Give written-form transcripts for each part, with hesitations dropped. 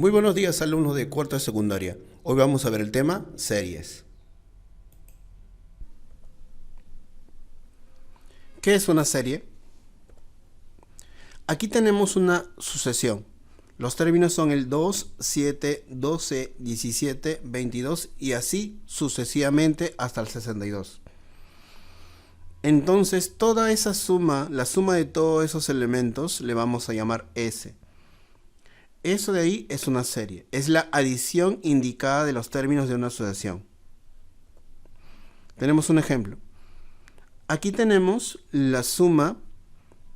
Muy buenos días, alumnos de cuarto de secundaria. Hoy vamos a ver el tema series. ¿Qué es una serie? Aquí tenemos una sucesión. Los términos son el 2, 7, 12, 17, 22 y así sucesivamente hasta el 62. Entonces, toda esa suma, la suma de todos esos elementos, le vamos a llamar S. Eso de ahí es una serie. Es la adición indicada de los términos de una sucesión. Tenemos un ejemplo. Aquí tenemos la suma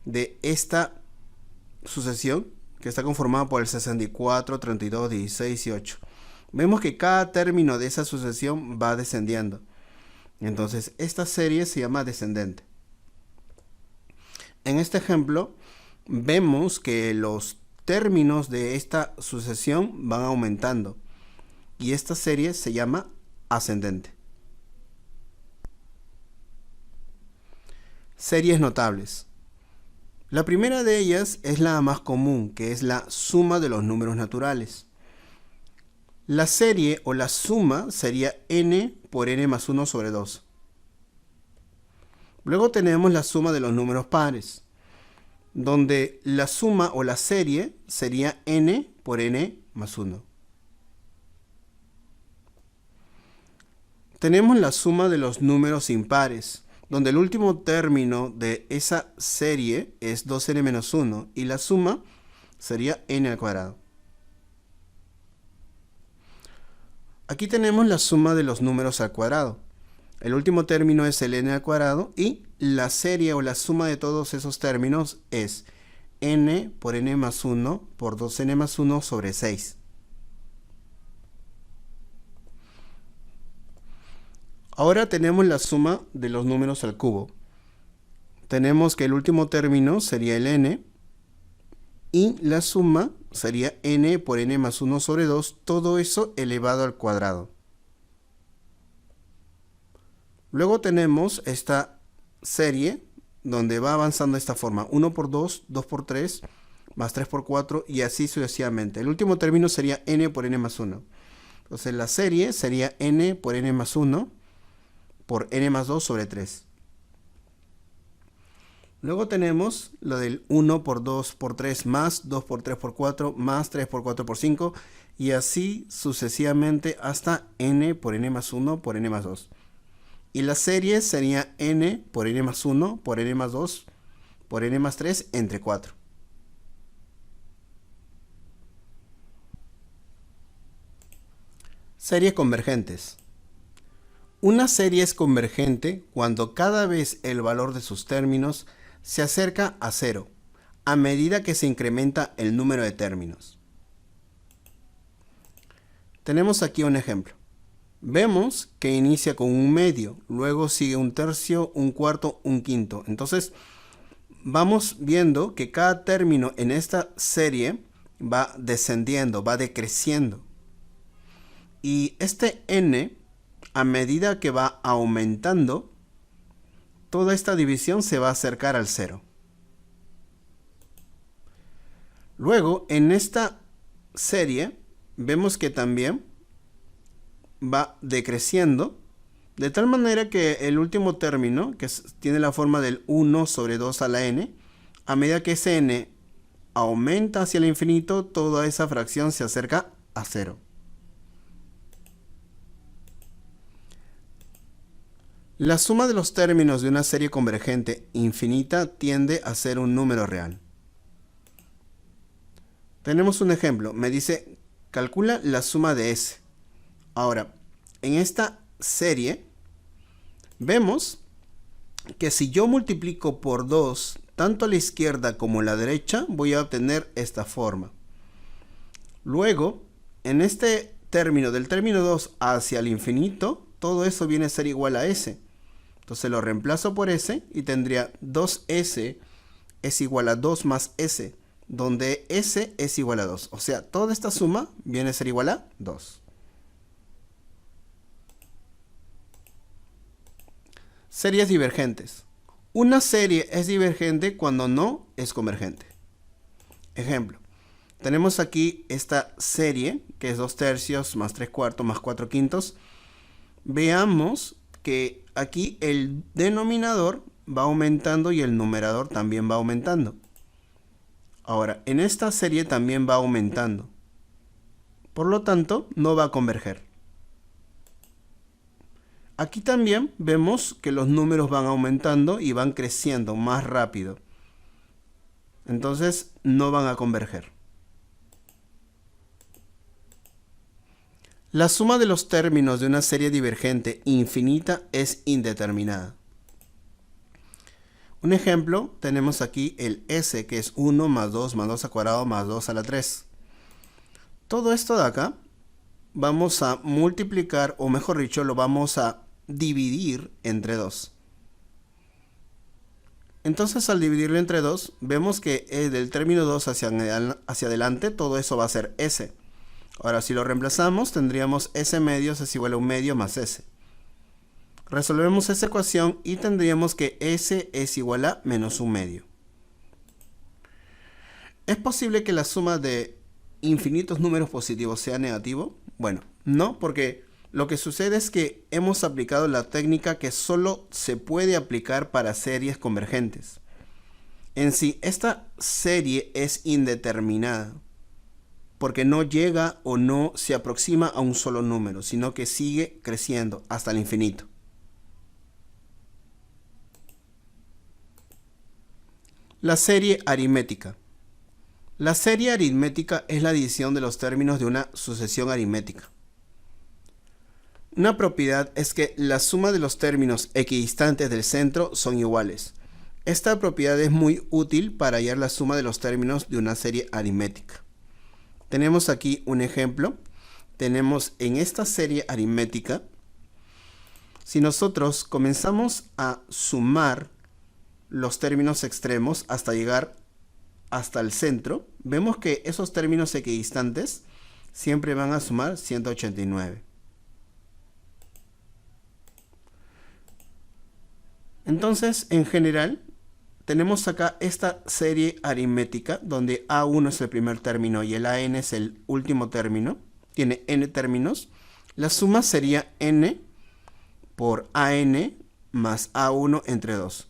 de esta sucesión que está conformada por el 64, 32, 16 y 8. Vemos que cada término de esa sucesión va descendiendo. Entonces, esta serie se llama descendente. En este ejemplo, vemos que los términos de esta sucesión van aumentando y esta serie se llama ascendente. Series notables. La primera de ellas es la más común, que es la suma de los números naturales. La serie o la suma sería n por n más 1 sobre 2. Luego tenemos la suma de los números pares, donde la suma o la serie sería n por n más 1. Tenemos la suma de los números impares, donde el último término de esa serie es 2n menos 1 y la suma sería n al cuadrado. Aquí tenemos la suma de los números al cuadrado. El último término es el n al cuadrado y la serie o la suma de todos esos términos es n por n más 1 por 2n más 1 sobre 6. Ahora tenemos la suma de los números al cubo. Tenemos que el último término sería el n y la suma sería n por n más 1 sobre 2, todo eso elevado al cuadrado. Luego tenemos esta serie donde va avanzando de esta forma, 1 por 2, 2 por 3, más 3 por 4 y así sucesivamente. El último término sería n por n más 1. Entonces la serie sería n por n más 1 por n más 2 sobre 3. Luego tenemos lo del 1 por 2 por 3 más 2 por 3 por 4 más 3 por 4 por 5 y así sucesivamente hasta n por n más 1 por n más 2. Y la serie sería n por n más 1 por n más 2 por n más 3 entre 4. Series convergentes. Una serie es convergente cuando cada vez el valor de sus términos se acerca a 0, a medida que se incrementa el número de términos. Tenemos aquí un ejemplo. Vemos que inicia con un medio, luego sigue un tercio, un cuarto, un quinto. Entonces, vamos viendo que cada término en esta serie va descendiendo, va decreciendo. Y este n, a medida que va aumentando, toda esta división se va a acercar al 0. Luego, en esta serie, vemos que también va decreciendo, de tal manera que el último término, que tiene la forma del 1 sobre 2 a la n, a medida que ese n aumenta hacia el infinito, toda esa fracción se acerca a 0. La suma de los términos de una serie convergente infinita tiende a ser un número real. Tenemos un ejemplo. Me dice, calcula la suma de S. Ahora, en esta serie, vemos que si yo multiplico por 2, tanto a la izquierda como a la derecha, voy a obtener esta forma. Luego, en este término, del término 2 hacia el infinito, todo eso viene a ser igual a S. Entonces lo reemplazo por S y tendría 2S es igual a 2 más S, donde S es igual a 2. O sea, toda esta suma viene a ser igual a 2. Series divergentes. Una serie es divergente cuando no es convergente. Ejemplo, tenemos aquí esta serie, que es 2 tercios más 3 cuartos más 4 quintos. Veamos que aquí el denominador va aumentando y el numerador también va aumentando. Ahora, en esta serie también va aumentando. Por lo tanto, no va a converger. Aquí también vemos que los números van aumentando y van creciendo más rápido. Entonces, no van a converger. La suma de los términos de una serie divergente infinita es indeterminada. Un ejemplo, tenemos aquí el S, que es 1 más 2 más 2 al cuadrado más 2 a la 3. Todo esto de acá vamos a multiplicar, o mejor dicho, lo vamos a dividir entre 2. Entonces, al dividirlo entre 2, vemos que del término 2 hacia adelante, todo eso va a ser S. Ahora, si lo reemplazamos, tendríamos S medios es igual a 1 medio más S. Resolvemos esa ecuación y tendríamos que S es igual a menos 1 medio. ¿Es posible que la suma de infinitos números positivos sea negativo? Bueno, no, porque lo que sucede es que hemos aplicado la técnica que solo se puede aplicar para series convergentes. En sí, esta serie es indeterminada, porque no llega o no se aproxima a un solo número, sino que sigue creciendo hasta el infinito. La serie aritmética. La serie aritmética es la adición de los términos de una sucesión aritmética. Una propiedad es que la suma de los términos equidistantes del centro son iguales. Esta propiedad es muy útil para hallar la suma de los términos de una serie aritmética. Tenemos aquí un ejemplo. Tenemos en esta serie aritmética, si nosotros comenzamos a sumar los términos extremos hasta llegar hasta el centro, vemos que esos términos equidistantes siempre van a sumar 189. Entonces, en general, tenemos acá esta serie aritmética donde A1 es el primer término y el AN es el último término. Tiene n términos. La suma sería n por AN más A1 entre 2.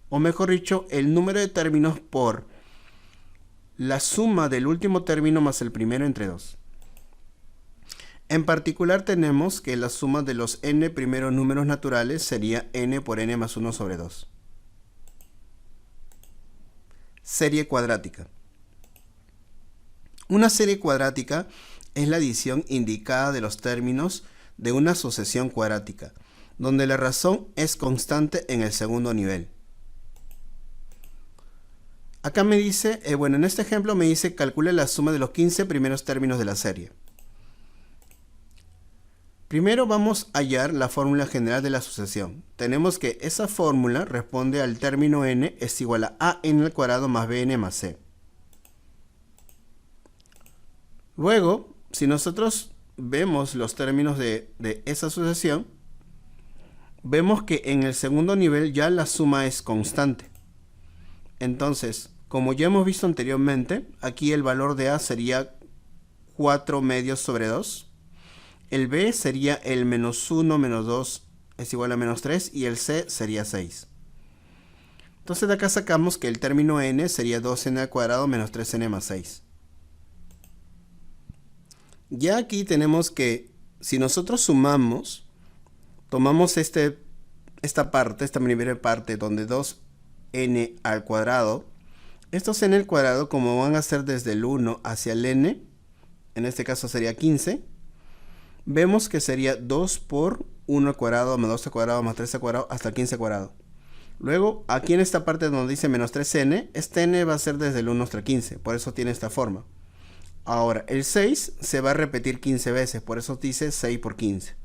O mejor dicho, el número de términos por la suma del último término más el primero entre 2. En particular tenemos que la suma de los n primeros números naturales sería n por n más 1 sobre 2. Serie cuadrática. Una serie cuadrática es la adición indicada de los términos de una sucesión cuadrática, donde la razón es constante en el segundo nivel. Acá me dice, bueno, en este ejemplo me dice calcule la suma de los 15 primeros términos de la serie. Primero vamos a hallar la fórmula general de la sucesión. Tenemos que esa fórmula responde al término n es igual a n al cuadrado más bn más c. Luego, si nosotros vemos los términos de esa sucesión, vemos que en el segundo nivel ya la suma es constante. Entonces, como ya hemos visto anteriormente, aquí el valor de a sería 4 medios sobre 2. El b sería el menos 1 menos 2 es igual a menos 3 y el c sería 6. Entonces de acá sacamos que el término n sería 2n al cuadrado menos 3n más 6. Ya aquí tenemos que si nosotros sumamos, tomamos esta primera parte donde 2n al cuadrado, estos n al cuadrado como van a ser desde el 1 hacia el n, en este caso sería 15, vemos que sería 2 por 1 al cuadrado más 2 al cuadrado más 3 al cuadrado hasta el 15 al cuadrado. Luego, aquí en esta parte donde dice menos 3n, este n va a ser desde el 1 hasta el 15, por eso tiene esta forma. Ahora, el 6 se va a repetir 15 veces, por eso dice 6 por 15.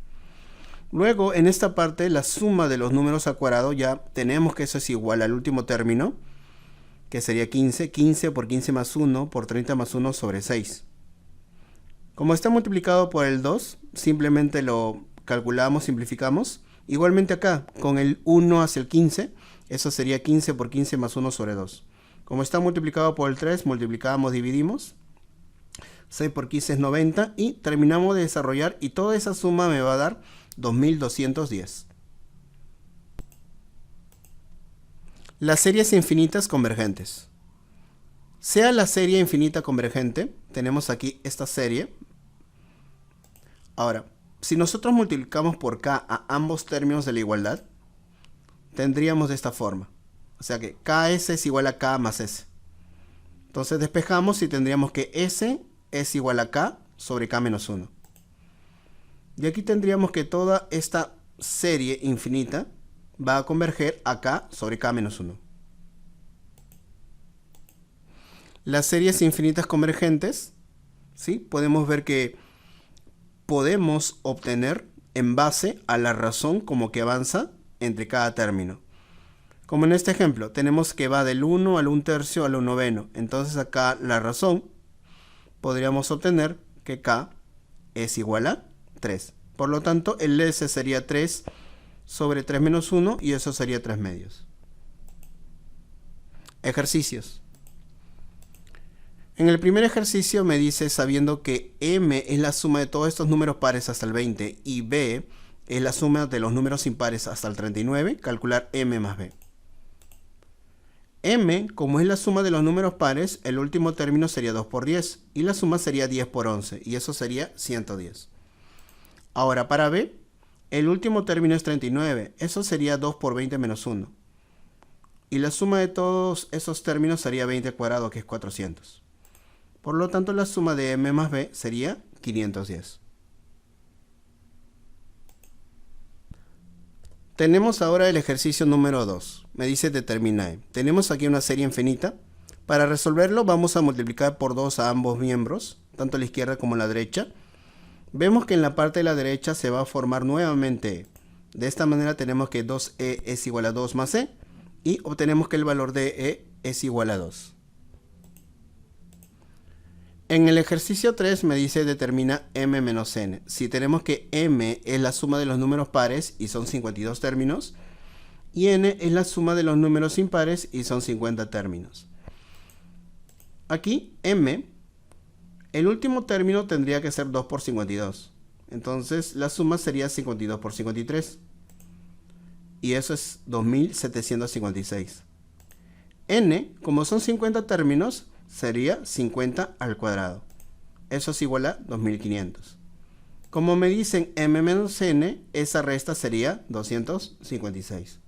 Luego, en esta parte, la suma de los números al cuadrado, ya tenemos que eso es igual al último término, que sería 15. 15 por 15 más 1 por 30 más 1 sobre 6. Como está multiplicado por el 2, simplemente lo calculamos, simplificamos. Igualmente acá, con el 1 hacia el 15, eso sería 15 por 15 más 1 sobre 2. Como está multiplicado por el 3, multiplicamos, dividimos. 6 por 15 es 90 y terminamos de desarrollar y toda esa suma me va a dar 2210. Las series infinitas convergentes. Sea la serie infinita convergente, tenemos aquí esta serie. Ahora, si nosotros multiplicamos por k a ambos términos de la igualdad, tendríamos de esta forma. O sea que ks es igual a k más s. Entonces despejamos y tendríamos que s es igual a k sobre k menos 1. Y aquí tendríamos que toda esta serie infinita va a converger a k sobre k menos 1. Las series infinitas convergentes, ¿sí? Podemos ver que podemos obtener en base a la razón como que avanza entre cada término. Como en este ejemplo, tenemos que va del 1 al 1/3 al 1/9. Entonces acá la razón podríamos obtener que k es igual a 3. Por lo tanto, el s sería 3 sobre 3 menos 1 y eso sería 3 medios. Ejercicios. En el primer ejercicio me dice, sabiendo que m es la suma de todos estos números pares hasta el 20 y b es la suma de los números impares hasta el 39, calcular m más b. M, como es la suma de los números pares, el último término sería 2 por 10 y la suma sería 10 por 11 y eso sería 110. Ahora para b, el último término es 39, eso sería 2 por 20 menos 1. Y la suma de todos esos términos sería 20 al cuadrado, que es 400. Por lo tanto, la suma de m más b sería 510. Tenemos ahora el ejercicio número 2. Me dice determina e. Tenemos aquí una serie infinita. Para resolverlo vamos a multiplicar por 2 a ambos miembros, tanto a la izquierda como a la derecha. Vemos que en la parte de la derecha se va a formar nuevamente e. De esta manera tenemos que 2e es igual a 2 más e y obtenemos que el valor de e es igual a 2. En el ejercicio 3 me dice determina m menos n. Si tenemos que m es la suma de los números pares y son 52 términos, y n es la suma de los números impares y son 50 términos. Aquí m, el último término tendría que ser 2 por 52. Entonces la suma sería 52 por 53. Y eso es 2756. N, como son 50 términos, sería 50 al cuadrado. Eso es igual a 2500. Como me dicen m menos n, esa resta sería 256.